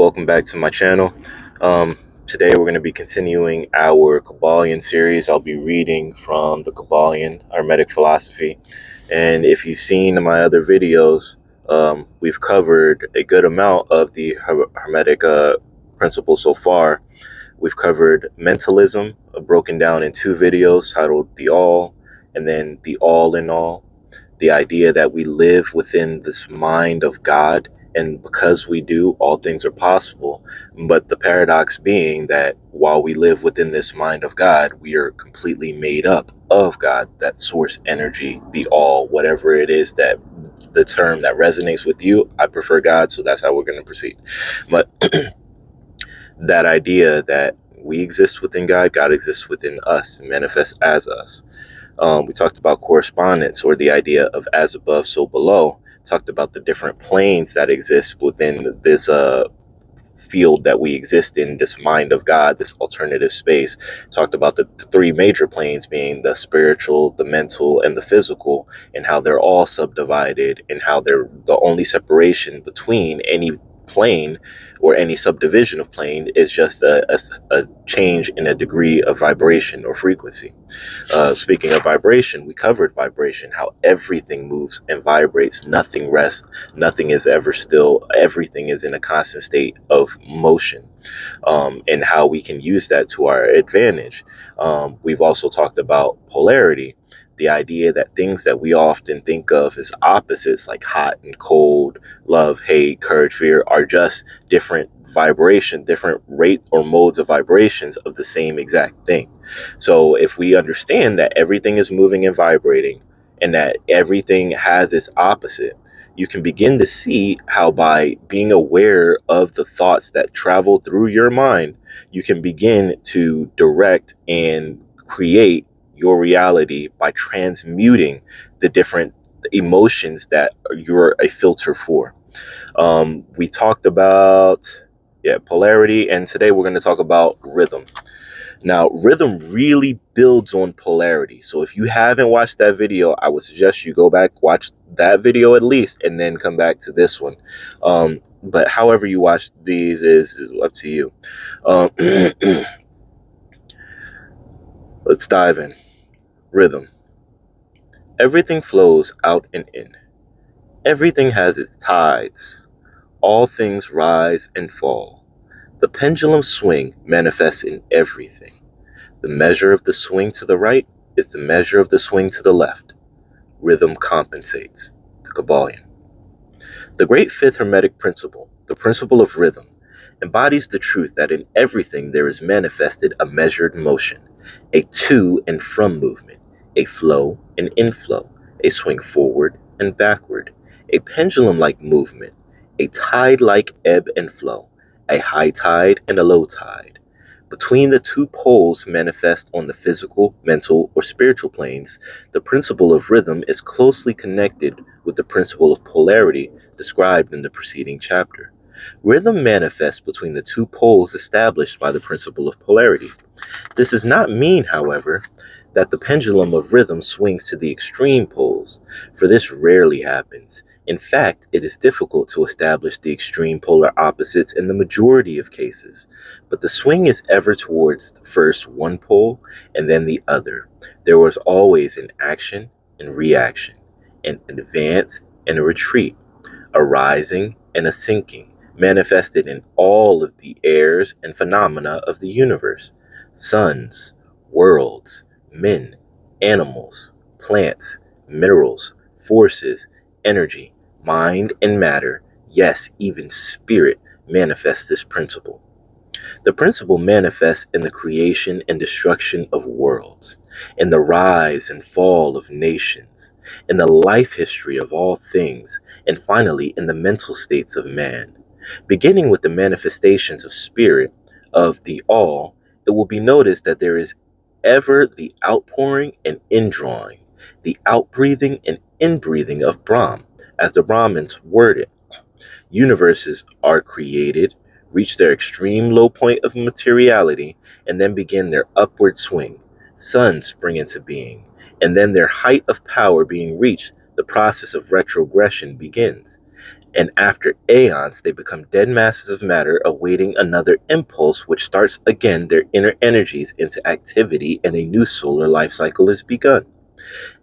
Welcome back to my channel. Today we're going to be continuing our Kybalion series. I'll be reading from the Kybalion Hermetic philosophy, and if you've seen my other videos, we've covered a good amount of the Hermetic principles so far. We've covered mentalism, broken down in two videos titled The All and then The All in All. The idea that we live within this mind of God, and because we do, all things are possible. But the paradox being that while we live within this mind of God, we are completely made up of God, that source energy, the all, whatever it is that the term that resonates with you. I prefer God, so that's how we're going to proceed. But that idea that we exist within God, God exists within us, manifests as us. We talked about correspondence, or the idea of as above, so below. Talked about the different planes that exist within this field that we exist in, this mind of God, this alternative space. Talked about the three major planes being the spiritual, the mental, and the physical, and how they're all subdivided, and how they're the only separation between any plane or any subdivision of plane is just a change in a degree of vibration or frequency. Speaking of vibration, we covered vibration, how everything moves and vibrates, nothing rests, nothing is ever still, everything is in a constant state of motion, and how we can use that to our advantage. We've also talked about polarity, the idea that things that we often think of as opposites, like hot and cold, love, hate, courage, fear, are just different vibration, different rate or modes of vibrations of the same exact thing. So if we understand that everything is moving and vibrating, and that everything has its opposite, you can begin to see how by being aware of the thoughts that travel through your mind, you can begin to direct and create your reality by transmuting the different emotions that you're a filter for. We talked about polarity, and today we're going to talk about rhythm. Now, rhythm really builds on polarity. So if you haven't watched that video, I would suggest you go back, watch that video at least, and then come back to this one. But however you watch these is up to you. Um, let's dive in. Rhythm. Everything flows out and in. Everything has its tides. All things rise and fall. The pendulum swing manifests in everything. The measure of the swing to the right is the measure of the swing to the left. Rhythm compensates. The Kybalion. The great fifth Hermetic principle, the principle of rhythm, embodies the truth that in everything there is manifested a measured motion, a to and from movement, a flow and inflow, a swing forward and backward, a pendulum-like movement, a tide-like ebb and flow, a high tide and a low tide. Between the two poles manifest on the physical, mental, or spiritual planes, the principle of rhythm is closely connected with the principle of polarity described in the preceding chapter. Rhythm manifests between the two poles established by the principle of polarity. This does not mean, however, that the pendulum of rhythm swings to the extreme poles, for this rarely happens. In fact, it is difficult to establish the extreme polar opposites in the majority of cases, but the swing is ever towards first one pole and then the other. There was always an action and reaction, an advance and a retreat, a rising and a sinking, manifested in all of the airs and phenomena of the universe: suns, worlds, men, animals, plants, minerals, forces, energy, mind, and matter. Yes, even spirit manifests this principle. The principle manifests in the creation and destruction of worlds, in the rise and fall of nations, in the life history of all things, and finally in the mental states of man. Beginning with the manifestations of spirit, of the all, it will be noticed that there is ever the outpouring and indrawing, the outbreathing and inbreathing of Brahm, as the Brahmins word it. Universes are created, reach their extreme low point of materiality, and then begin their upward swing. Suns spring into being, and then their height of power being reached, the process of retrogression begins. And after aeons, they become dead masses of matter awaiting another impulse, which starts again their inner energies into activity, and a new solar life cycle is begun.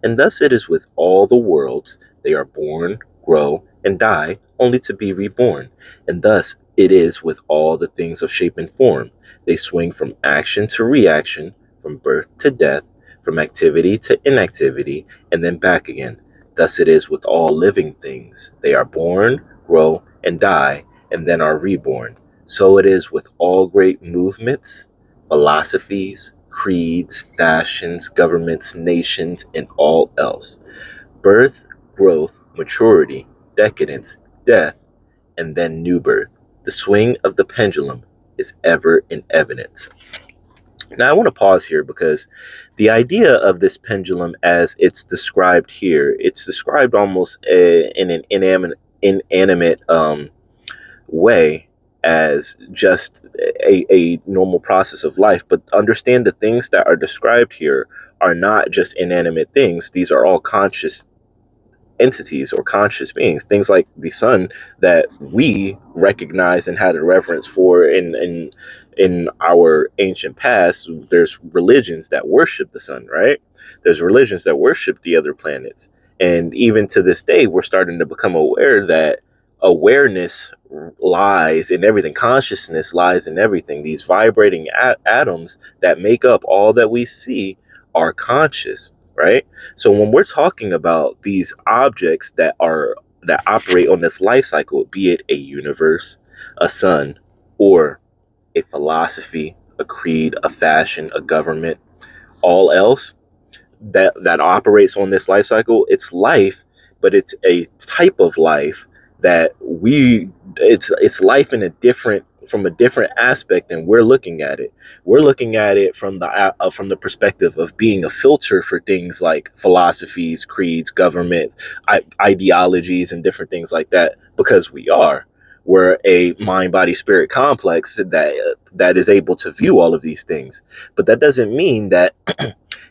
And thus it is with all the worlds. They are born, grow, and die, only to be reborn. And thus it is with all the things of shape and form. They swing from action to reaction, from birth to death, from activity to inactivity, and then back again. Thus it is with all living things. They are born, grow, and die, and then are reborn. So it is with all great movements, philosophies, creeds, fashions, governments, nations, and all else. Birth, growth, maturity, decadence, death, and then new birth. The swing of the pendulum is ever in evidence. Now, I want to pause here because the idea of this pendulum, as it's described here, it's described almost in an inanimate way, as just a normal process of life. But understand the things that are described here are not just inanimate things, these are all conscious entities or conscious beings. Things like the sun that we recognize and had a reverence for in our ancient past. There's religions that worship the sun, right? There's religions that worship the other planets, and even to this day, we're starting to become aware that awareness lies in everything. Consciousness lies in everything. These vibrating atoms that make up all that we see are conscious, right? So when we're talking about these objects that operate on this life cycle, be it a universe, a sun, or a philosophy, a creed, a fashion, a government, all else that operates on this life cycle, it's life, but it's a type of life that it's life in a different, from a different aspect than we're looking at it. We're looking at it from the perspective of being a filter for things like philosophies, creeds, governments, ideologies, and different things like that, because we're a mind body spirit complex that is able to view all of these things. But that doesn't mean that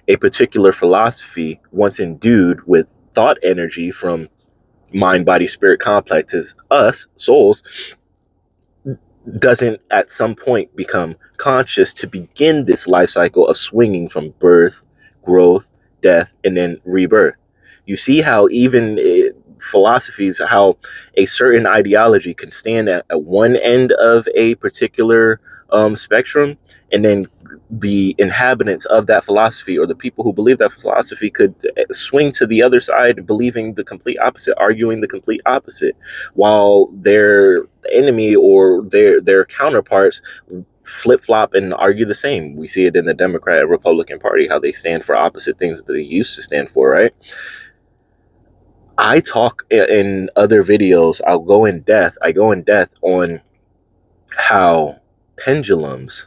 a particular philosophy, once endued with thought energy from mind body spirit complexes, us souls, doesn't at some point become conscious to begin this life cycle of swinging from birth, growth, death, and then rebirth. You see how even philosophies, how a certain ideology can stand at one end of a particular spectrum, and then the inhabitants of that philosophy, or the people who believe that philosophy, could swing to the other side, believing the complete opposite, arguing the complete opposite, while their enemy or their counterparts flip flop and argue the same. We see it in the Democrat and Republican Party, how they stand for opposite things that they used to stand for, right? I talk in other videos, I go in depth on how pendulums,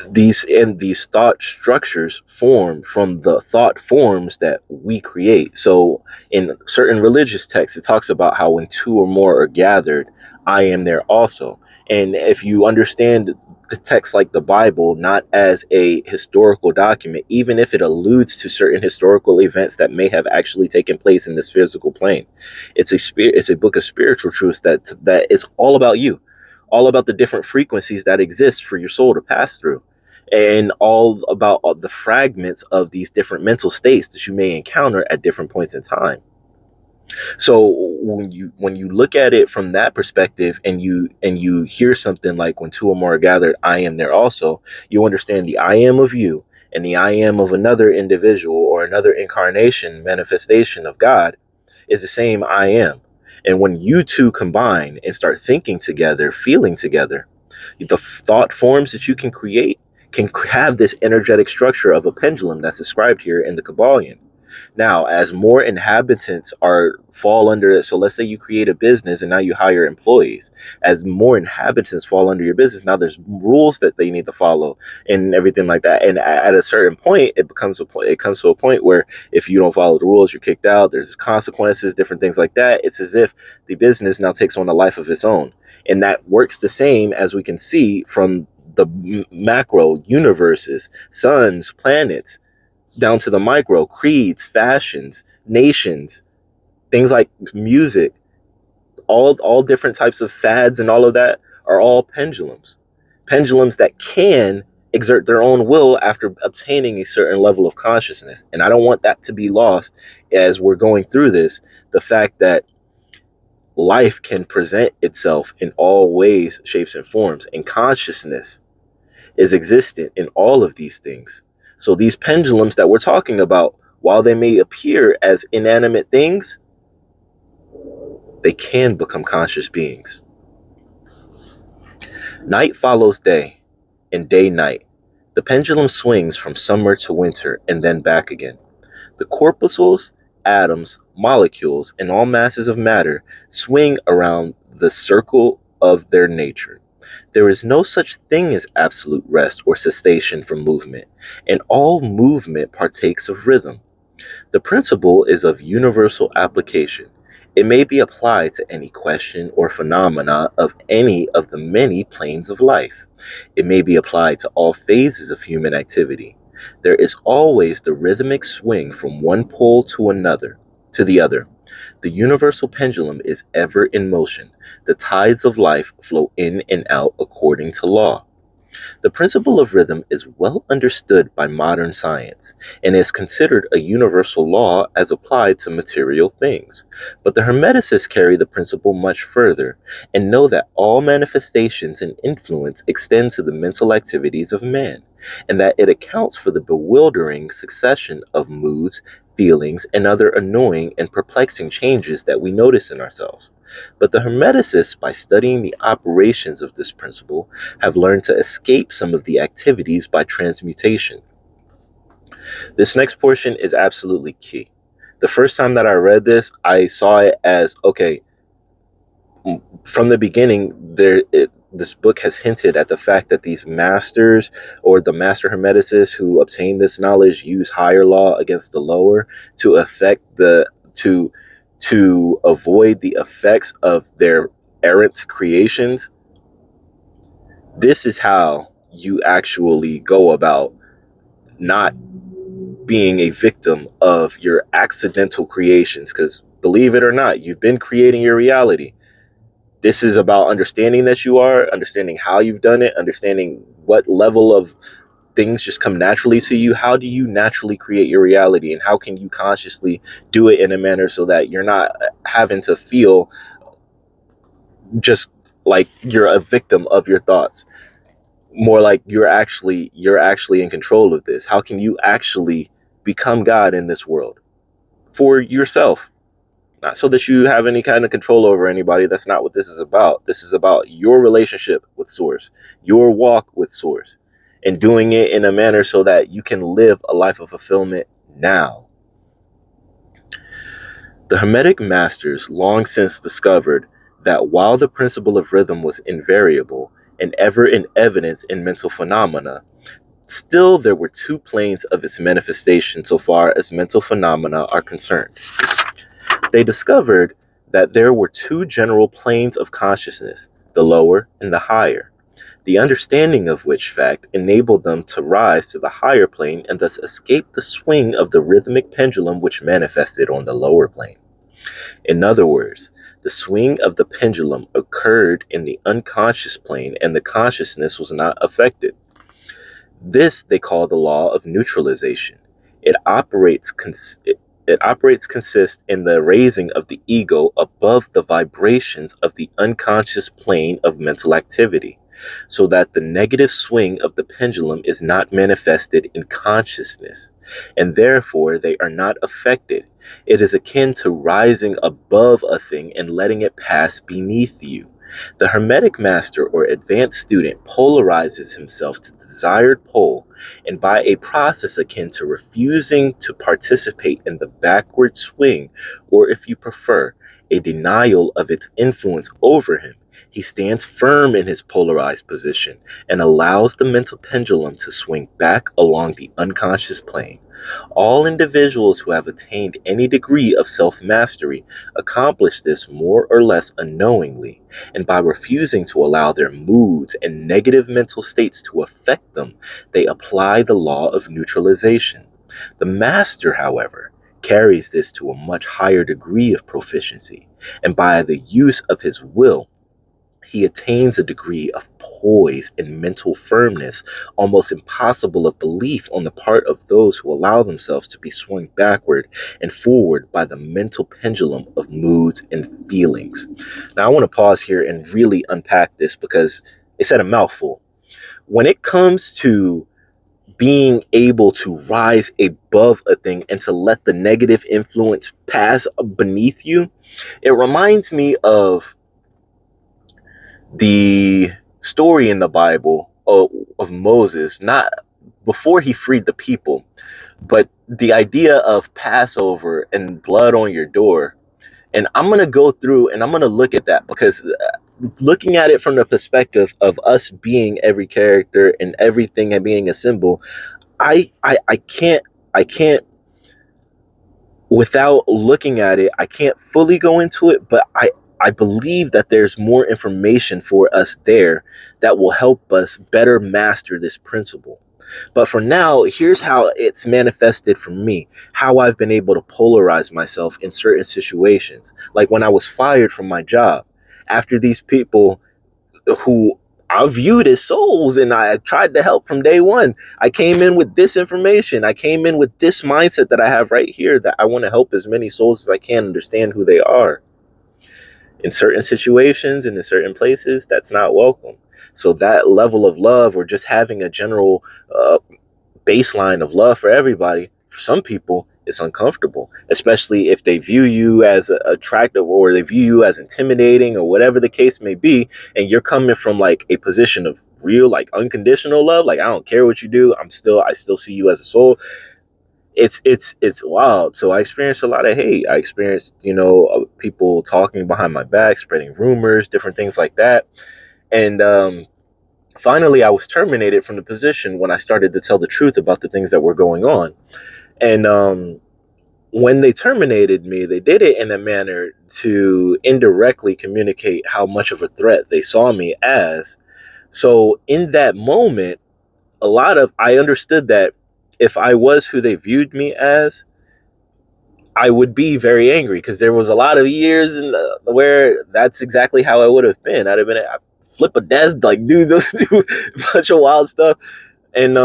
these thought structures, form from the thought forms that we create. So in certain religious texts, it talks about how when two or more are gathered, I am there also. And if you understand the text like the Bible not as a historical document, even if it alludes to certain historical events that may have actually taken place in this physical plane, it's a book of spiritual truths that is all about you, all about the different frequencies that exist for your soul to pass through, and all about all the fragments of these different mental states that you may encounter at different points in time. So when you look at it from that perspective, and you hear something like when two or more are gathered, I am there also, you understand the I am of you and the I am of another individual or another incarnation manifestation of God is the same I am. And when you two combine and start thinking together, feeling together, the thought forms that you can create can have this energetic structure of a pendulum that's described here in the Kybalion. Now, as more inhabitants are fall under it, so let's say you create a business and now you hire employees. As more inhabitants fall under your business, now there's rules that they need to follow and everything like that. And at a certain point, it becomes a point. It comes to a point where if you don't follow the rules, you're kicked out. There's consequences, different things like that. It's as if the business now takes on a life of its own, and that works the same as we can see from the macro universes, suns, planets, down to the micro, creeds, fashions, nations, things like music, all different types of fads and all of that are all pendulums. Pendulums that can exert their own will after obtaining a certain level of consciousness. And I don't want that to be lost as we're going through this. The fact that life can present itself in all ways, shapes, and forms, and consciousness is existent in all of these things. So these pendulums that we're talking about, while they may appear as inanimate things, they can become conscious beings. Night follows day, and day night. The pendulum swings from summer to winter and then back again. The corpuscles, atoms, molecules, and all masses of matter swing around the circle of their nature. There is no such thing as absolute rest or cessation from movement, and all movement partakes of rhythm. The principle is of universal application. It may be applied to any question or phenomena of any of the many planes of life. It may be applied to all phases of human activity. There is always the rhythmic swing from one pole to the other. The universal pendulum is ever in motion. The tides of life flow in and out according to law. The principle of rhythm is well understood by modern science and is considered a universal law as applied to material things. But the Hermeticists carry the principle much further and know that all manifestations and influence extend to the mental activities of man, and that it accounts for the bewildering succession of moods, feelings, and other annoying and perplexing changes that we notice in ourselves. But the Hermeticists, by studying the operations of this principle, have learned to escape some of the activities by transmutation. This next portion is absolutely key. The first time that I read this, I saw it as, okay, from the beginning, this book has hinted at the fact that these masters or the master hermeticists who obtain this knowledge use higher law against the lower to affect to avoid the effects of their errant creations. This is how you actually go about not being a victim of your accidental creations, because believe it or not, you've been creating your reality. This is about understanding that you are, understanding how you've done it, understanding what level of things just come naturally to you. How do you naturally create your reality, and how can you consciously do it in a manner so that you're not having to feel just like you're a victim of your thoughts, more like you're actually in control of this? How can you actually become God in this world for yourself? Not so that you have any kind of control over anybody. That's not what this is about. This is about your relationship with Source, your walk with Source, and doing it in a manner so that you can live a life of fulfillment now. The Hermetic masters long since discovered that while the principle of rhythm was invariable and ever in evidence in mental phenomena, still there were two planes of its manifestation so far as mental phenomena are concerned. They discovered that there were two general planes of consciousness, the lower and the higher, the understanding of which fact enabled them to rise to the higher plane and thus escape the swing of the rhythmic pendulum which manifested on the lower plane. In other words, the swing of the pendulum occurred in the unconscious plane and the consciousness was not affected. This they call the law of neutralization. It operates consist in the raising of the ego above the vibrations of the unconscious plane of mental activity, so that the negative swing of the pendulum is not manifested in consciousness, and therefore they are not affected. It is akin to rising above a thing and letting it pass beneath you. The Hermetic master or advanced student polarizes himself to the desired pole, and by a process akin to refusing to participate in the backward swing, or if you prefer, a denial of its influence over him, he stands firm in his polarized position and allows the mental pendulum to swing back along the unconscious plane. All individuals who have attained any degree of self-mastery accomplish this more or less unknowingly, and by refusing to allow their moods and negative mental states to affect them, they apply the law of neutralization. The master, however, carries this to a much higher degree of proficiency, and by the use of his will, he attains a degree of poise and mental firmness almost impossible of belief on the part of those who allow themselves to be swung backward and forward by the mental pendulum of moods and feelings. Now, I want to pause here and really unpack this because it's at a mouthful. When it comes to being able to rise above a thing and to let the negative influence pass beneath you, it reminds me of the story in the Bible of Moses, not before he freed the people, but the idea of Passover and blood on your door. And I'm going to go through and I'm going to look at that because looking at it from the perspective of us being every character and everything and being a symbol, I can't without looking at it, I can't fully go into it, but I believe that there's more information for us there that will help us better master this principle. But for now, here's how it's manifested for me, how I've been able to polarize myself in certain situations. Like when I was fired from my job, after these people who I viewed as souls and I tried to help from day one. I came in with this information. I came in with this mindset that I have right here that I want to help as many souls as I can understand who they are. In certain situations and in certain places, that's not welcome. So that level of love or just having a general baseline of love for everybody, for some people, it's uncomfortable, especially if they view you as attractive or they view you as intimidating or whatever the case may be. And you're coming from like a position of real, like unconditional love. Like, I don't care what you do. I still see you as a soul. It's wild. So I experienced a lot of hate. I experienced, people talking behind my back, spreading rumors, different things like that. And, finally, I was terminated from the position when I started to tell the truth about the things that were going on. And when they terminated me, they did it in a manner to indirectly communicate how much of a threat they saw me as. So in that moment, I understood that if I was who they viewed me as, I would be very angry because there was a lot of years where that's exactly how I would have been. I'd flip a desk, like do those do a bunch of wild stuff. And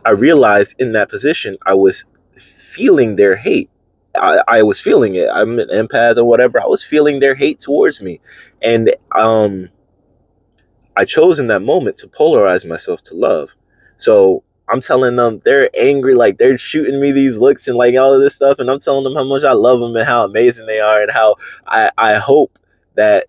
I realized in that position, I was feeling their hate. I was feeling it. I'm an empath or whatever. I was feeling their hate towards me. And I chose in that moment to polarize myself to love. So I'm telling them they're angry, like they're shooting me these looks and like all of this stuff. And I'm telling them how much I love them and how amazing they are and how I hope that,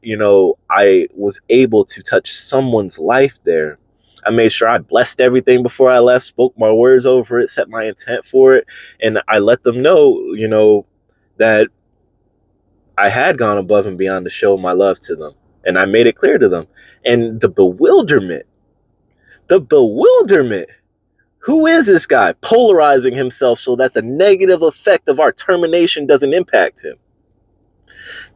I was able to touch someone's life there. I made sure I blessed everything before I left, spoke my words over it, set my intent for it. And I let them know, that I had gone above and beyond to show my love to them. And I made it clear to them. And the bewilderment. Who is this guy polarizing himself so that the negative effect of our termination doesn't impact him?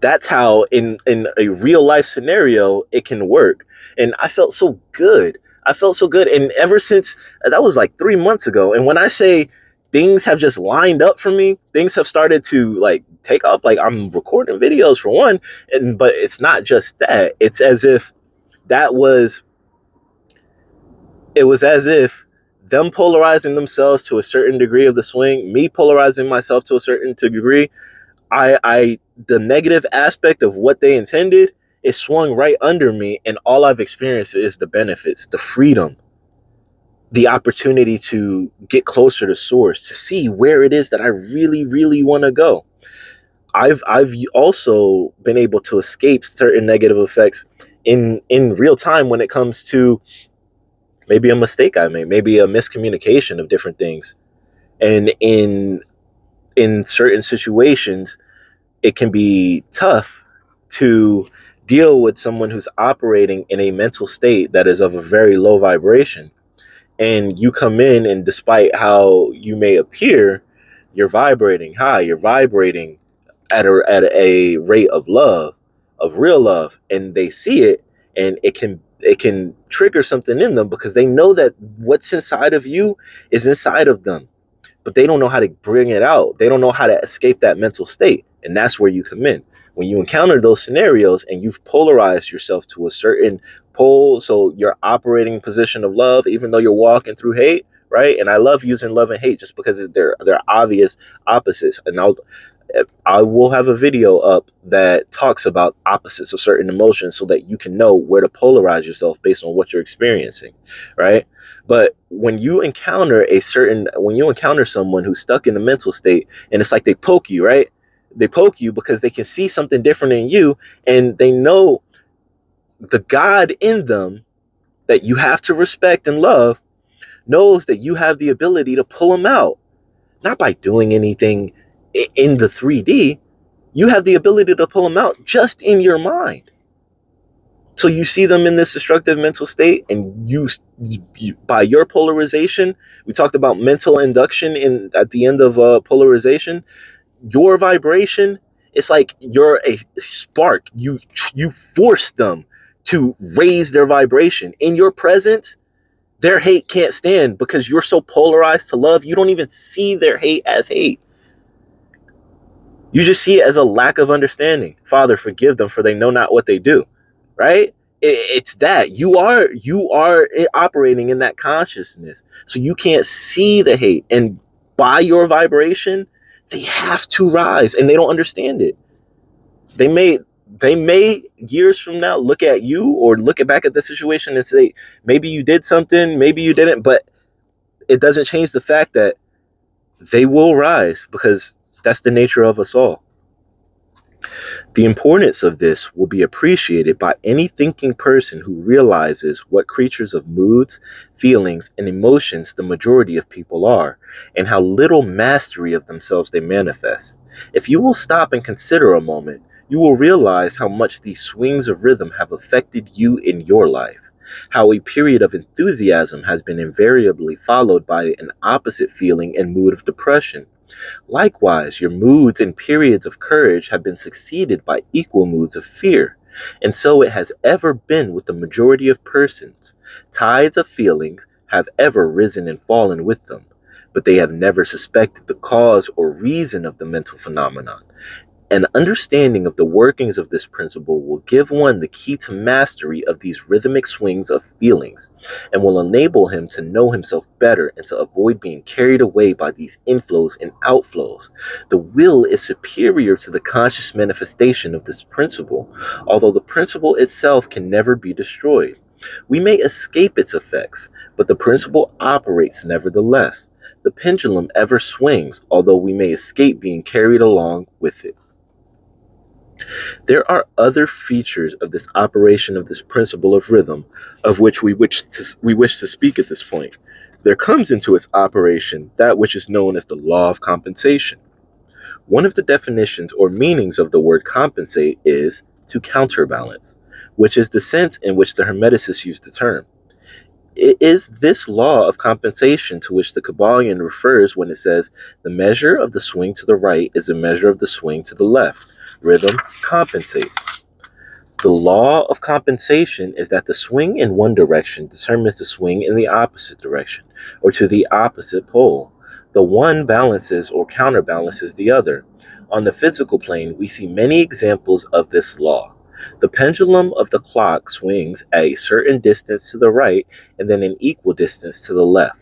That's how in a real life scenario it can work. And I felt so good. I felt so good. And ever since that was like 3 months ago. And when I say things have just lined up for me, things have started to like take off. Like I'm recording videos for one, but it's not just that. It's as if that was it was as if them polarizing themselves to a certain degree of the swing, me polarizing myself to a certain degree, I the negative aspect of what they intended, it swung right under me, and all I've experienced is the benefits, the freedom, the opportunity to get closer to source, to see where it is that I really, really want to go. I've also been able to escape certain negative effects in real time when it comes to maybe a mistake I made, maybe a miscommunication of different things. And in certain situations, it can be tough to deal with someone who's operating in a mental state that is of a very low vibration. And you come in, and despite how you may appear, you're vibrating high, you're vibrating at a rate of love, of real love, and they see it, and it can trigger something in them because they know that what's inside of you is inside of them. but they don't know how to bring it out. They don't know how to escape that mental state. And that's where you come in. When you encounter those scenarios and you've polarized yourself to a certain pole, so you're operating position of love, even though you're walking through hate, right? And I love using love and hate just because they're obvious opposites. And I will have a video up that talks about opposites of certain emotions so that you can know where to polarize yourself based on what you're experiencing, right? But when you encounter someone who's stuck in a mental state, and it's like they poke you, right? They poke you because they can see something different in you, and they know the God in them that you have to respect and love knows that you have the ability to pull them out, not by doing anything in the 3D. You have the ability to pull them out just in your mind. So you see them in this destructive mental state, and you by your polarization, we talked about mental induction in at the end of polarization. Your vibration, it's like you're a spark. You force them to raise their vibration in your presence. Their hate can't stand because you're so polarized to love. You don't even see their hate as hate. You just see it as a lack of understanding. Father, forgive them, for they know not what they do. Right? It's that you are operating in that consciousness, so you can't see the hate, and by your vibration, they have to rise, and they don't understand it. They may years from now look at you or look back at the situation and say, maybe you did something, maybe you didn't, but it doesn't change the fact that they will rise because that's the nature of us all. The importance of this will be appreciated by any thinking person who realizes what creatures of moods, feelings, and emotions the majority of people are, and how little mastery of themselves they manifest. If you will stop and consider a moment, you will realize how much these swings of rhythm have affected you in your life, how a period of enthusiasm has been invariably followed by an opposite feeling and mood of depression. Likewise, your moods and periods of courage have been succeeded by equal moods of fear, and so it has ever been with the majority of persons. Tides of feeling have ever risen and fallen with them, but they have never suspected the cause or reason of the mental phenomenon. An understanding of the workings of this principle will give one the key to mastery of these rhythmic swings of feelings, and will enable him to know himself better and to avoid being carried away by these inflows and outflows. The will is superior to the conscious manifestation of this principle, although the principle itself can never be destroyed. We may escape its effects, but the principle operates nevertheless. The pendulum ever swings, although we may escape being carried along with it. There are other features of this operation of this principle of rhythm, of which we wish to speak at this point. There comes into its operation that which is known as the law of compensation. One of the definitions or meanings of the word compensate is to counterbalance, which is the sense in which the Hermeticists use the term. It is this law of compensation to which the Kybalion refers when it says the measure of the swing to the right is a measure of the swing to the left. Rhythm compensates. The law of compensation is that the swing in one direction determines the swing in the opposite direction, or to the opposite pole. The one balances or counterbalances the other. On the physical plane, we see many examples of this law. The pendulum of the clock swings at a certain distance to the right and then an equal distance to the left.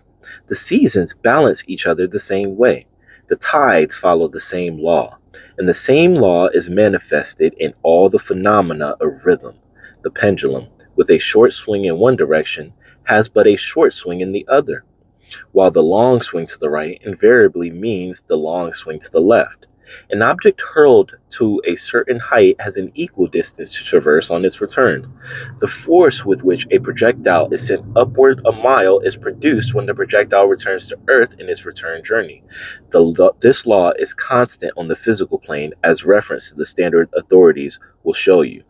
The seasons balance each other the same way. The tides follow the same law. And the same law is manifested in all the phenomena of rhythm. The pendulum, with a short swing in one direction, has but a short swing in the other, while the long swing to the right invariably means the long swing to the left. An object hurled to a certain height has an equal distance to traverse on its return. The force with which a projectile is sent upward a mile is produced when the projectile returns to Earth in its return journey. This law is constant on the physical plane, as reference to the standard authorities will show you.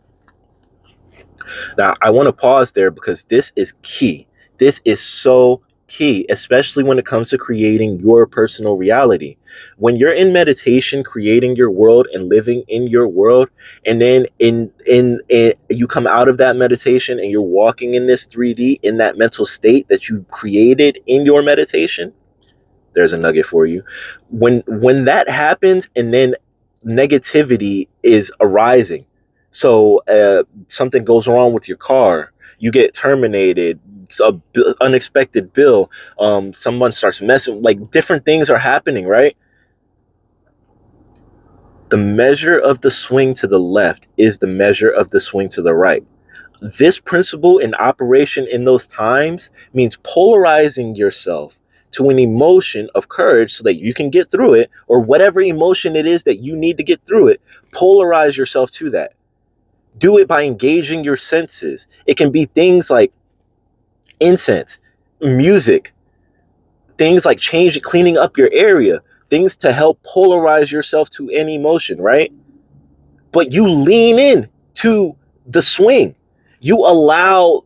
Now, I want to pause there because this is key. This is so key, especially when it comes to creating your personal reality. When you're in meditation, creating your world and living in your world, and then in you come out of that meditation and you're walking in this 3D in that mental state that you created in your meditation, there's a nugget for you. When that happens, and then negativity is arising, so something goes wrong with your car, you get terminated, it's a unexpected bill, someone starts messing, like different things are happening, right? The measure of the swing to the left is the measure of the swing to the right. This principle in operation in those times means polarizing yourself to an emotion of courage so that you can get through it, or whatever emotion it is that you need to get through it. Polarize yourself to that. Do it by engaging your senses. It can be things like incense, music, things like cleaning up your area, things to help polarize yourself to any emotion, right? But you lean in to the swing. You allow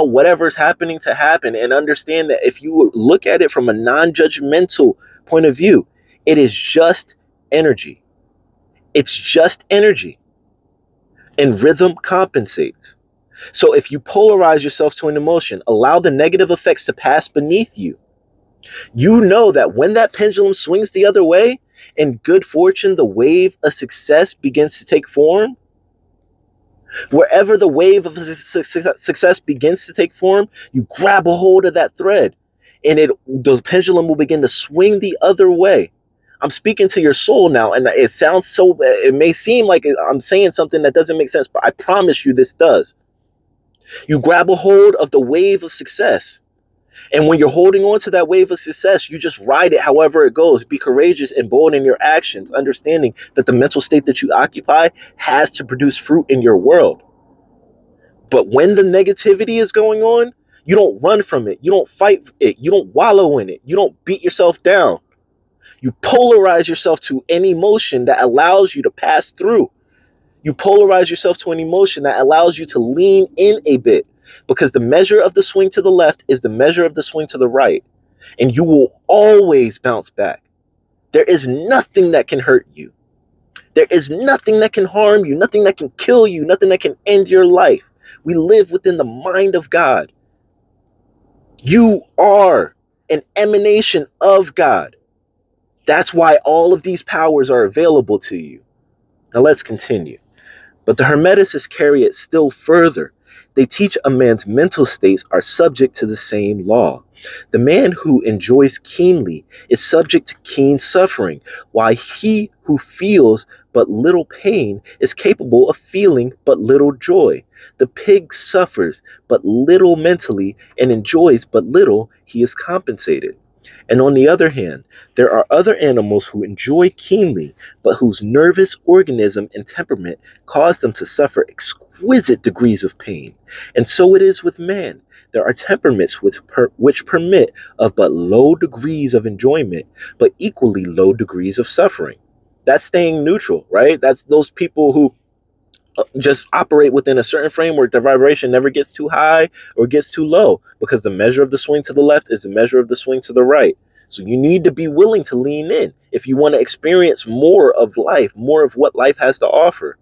whatever's happening to happen, and understand that if you look at it from a non-judgmental point of view, it is just energy. It's just energy, and rhythm compensates. So if you polarize yourself to an emotion, allow the negative effects to pass beneath you, you know that when that pendulum swings the other way, in good fortune, the wave of success begins to take form. Wherever the wave of success begins to take form, you grab a hold of that thread, and the pendulum will begin to swing the other way. I'm speaking to your soul now, and it sounds so, it may seem like I'm saying something that doesn't make sense, but I promise you this does. You grab a hold of the wave of success. And when you're holding on to that wave of success, you just ride it however it goes. Be courageous and bold in your actions, understanding that the mental state that you occupy has to produce fruit in your world. But when the negativity is going on, you don't run from it. You don't fight it. You don't wallow in it. You don't beat yourself down. You polarize yourself to an emotion that allows you to pass through. You polarize yourself to an emotion that allows you to lean in a bit, because the measure of the swing to the left is the measure of the swing to the right, and you will always bounce back. There is nothing that can hurt you. There is nothing that can harm you, nothing that can kill you, nothing that can end your life. We live within the mind of God. You are an emanation of God. That's why all of these powers are available to you. Now let's continue. But the Hermeticists carry it still further. They teach a man's mental states are subject to the same law. The man who enjoys keenly is subject to keen suffering, while he who feels but little pain is capable of feeling but little joy. The pig suffers but little mentally and enjoys but little, he is compensated. And on the other hand, there are other animals who enjoy keenly, but whose nervous organism and temperament cause them to suffer exquisite degrees of pain. And so it is with man. There are temperaments which permit of but low degrees of enjoyment, but equally low degrees of suffering. That's staying neutral, right? That's those people who just operate within a certain framework. The vibration never gets too high or gets too low, because the measure of the swing to the left is the measure of the swing to the right. So you need to be willing to lean in if you want to experience more of life, more of what life has to offer.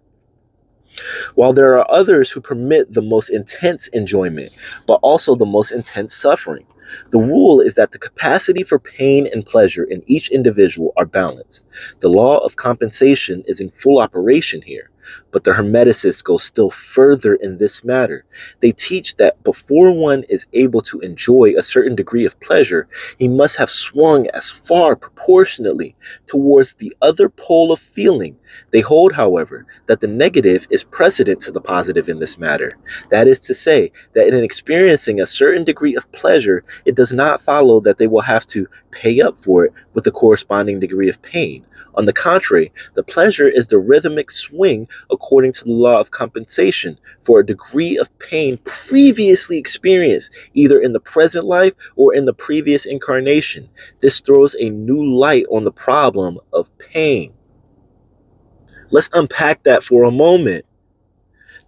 While there are others who permit the most intense enjoyment, but also the most intense suffering. The rule is that the capacity for pain and pleasure in each individual are balanced. The law of compensation is in full operation here. But the Hermeticists go still further in this matter. They teach that before one is able to enjoy a certain degree of pleasure, he must have swung as far proportionately towards the other pole of feeling. They hold, however, that the negative is precedent to the positive in this matter. That is to say, that in experiencing a certain degree of pleasure, it does not follow that they will have to pay up for it with the corresponding degree of pain. On the contrary, the pleasure is the rhythmic swing according to the law of compensation for a degree of pain previously experienced, either in the present life or in the previous incarnation. This throws a new light on the problem of pain. Let's unpack that for a moment.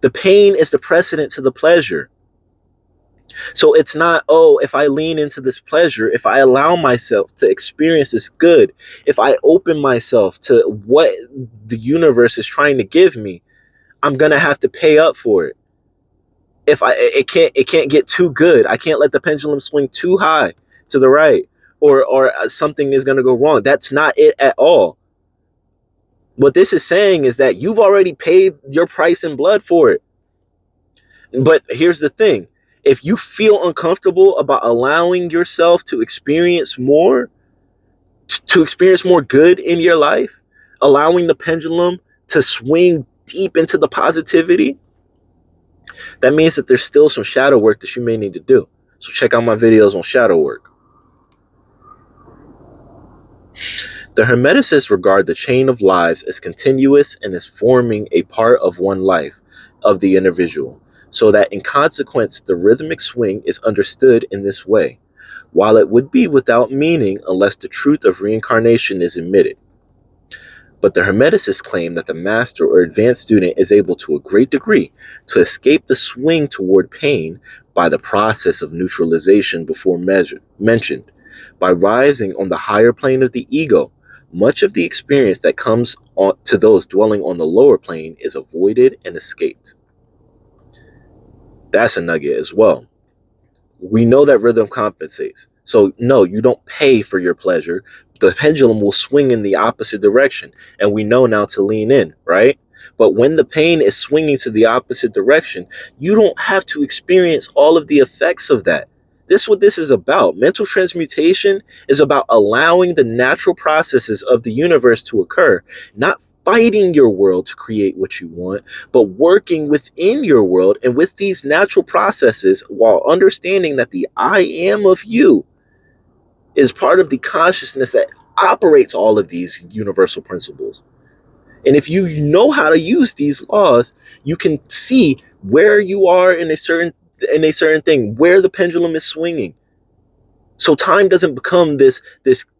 The pain is the precedent to the pleasure. So it's not, oh, if I lean into this pleasure, if I allow myself to experience this good, if I open myself to what the universe is trying to give me, I'm gonna have to pay up for it. If it can't get too good. I can't let the pendulum swing too high to the right or something is going to go wrong. That's not it at all. What this is saying is that you've already paid your price in blood for it. But here's the thing. If you feel uncomfortable about allowing yourself to experience more, to experience more good in your life, allowing the pendulum to swing deep into the positivity, that means that there's still some shadow work that you may need to do. So check out my videos on shadow work. The Hermeticists regard the chain of lives as continuous and as forming a part of one life of the individual, so that in consequence the rhythmic swing is understood in this way, while it would be without meaning unless the truth of reincarnation is admitted. But the Hermeticists claim that the master or advanced student is able to a great degree to escape the swing toward pain by the process of neutralization before mentioned. By rising on the higher plane of the ego, much of the experience that comes on to those dwelling on the lower plane is avoided and escaped. That's a nugget as well. We know that rhythm compensates. So no, you don't pay for your pleasure. The pendulum will swing in the opposite direction. And we know now to lean in, right? But when the pain is swinging to the opposite direction, you don't have to experience all of the effects of that. This is what this is about. Mental transmutation is about allowing the natural processes of the universe to occur, not fighting your world to create what you want, but working within your world and with these natural processes while understanding that the I am of you is part of the consciousness that operates all of these universal principles. And if you know how to use these laws, you can see where you are in a certain thing, where the pendulum is swinging. So time doesn't become this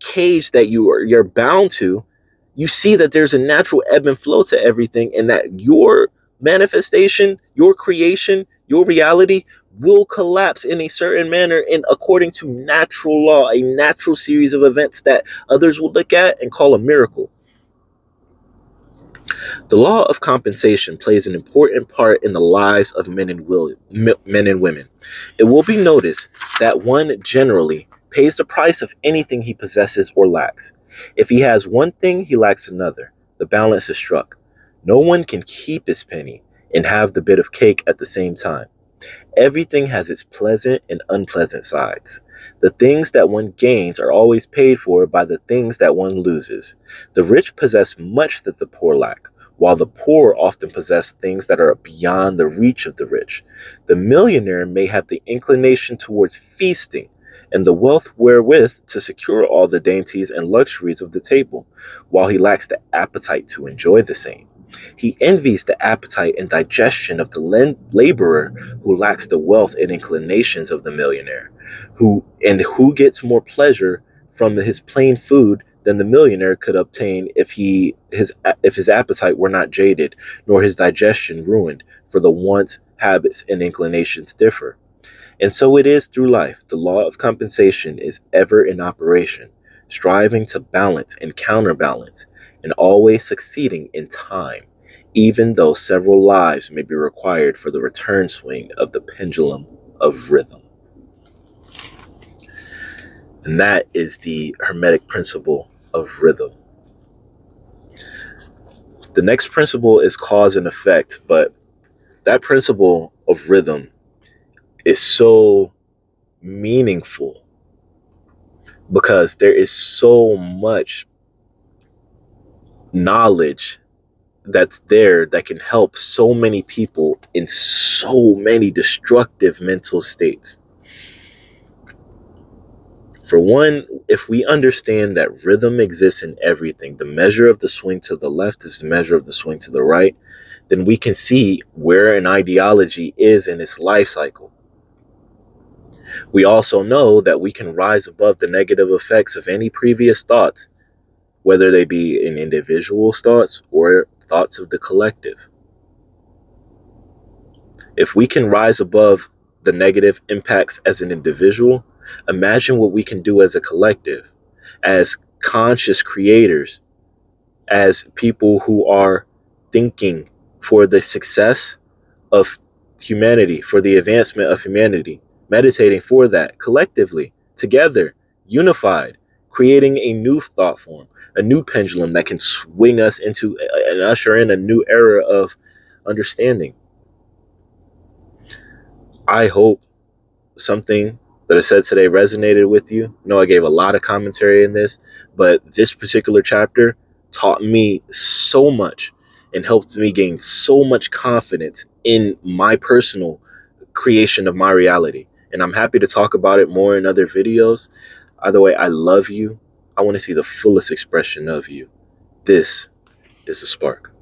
cage that you're bound to. You see that there's a natural ebb and flow to everything, and that your manifestation, your creation, your reality will collapse in a certain manner and according to natural law, a natural series of events that others will look at and call a miracle. The law of compensation plays an important part in the lives of men and women. It will be noticed that one generally pays the price of anything he possesses or lacks. If he has one thing, he lacks another. The balance is struck. No one can keep his penny and have the bit of cake at the same time. Everything has its pleasant and unpleasant sides. The things that one gains are always paid for by the things that one loses. The rich possess much that the poor lack, while the poor often possess things that are beyond the reach of the rich. The millionaire may have the inclination towards feasting, and the wealth wherewith to secure all the dainties and luxuries of the table, while he lacks the appetite to enjoy the same. He envies the appetite and digestion of the laborer who lacks the wealth and inclinations of the millionaire, who gets more pleasure from his plain food than the millionaire could obtain if his appetite were not jaded, nor his digestion ruined, for the wants, habits, and inclinations differ. And so it is through life. The law of compensation is ever in operation, striving to balance and counterbalance, and always succeeding in time, even though several lives may be required for the return swing of the pendulum of rhythm. And that is the Hermetic principle of rhythm. The next principle is cause and effect, but that principle of rhythm is so meaningful because there is so much knowledge that's there that can help so many people in so many destructive mental states. For one, if we understand that rhythm exists in everything, the measure of the swing to the left is the measure of the swing to the right, then we can see where an ideology is in its life cycle. We also know that we can rise above the negative effects of any previous thoughts, whether they be in individual's thoughts or thoughts of the collective. If we can rise above the negative impacts as an individual, imagine what we can do as a collective, as conscious creators, as people who are thinking for the success of humanity, for the advancement of humanity, meditating for that collectively, together, unified, creating a new thought form, a new pendulum that can swing us into and usher in a new era of understanding. I hope something that I said today resonated with you. I know I gave a lot of commentary in this, but this particular chapter taught me so much and helped me gain so much confidence in my personal creation of my reality. And I'm happy to talk about it more in other videos. Either way, I love you. I want to see the fullest expression of you. This is a spark.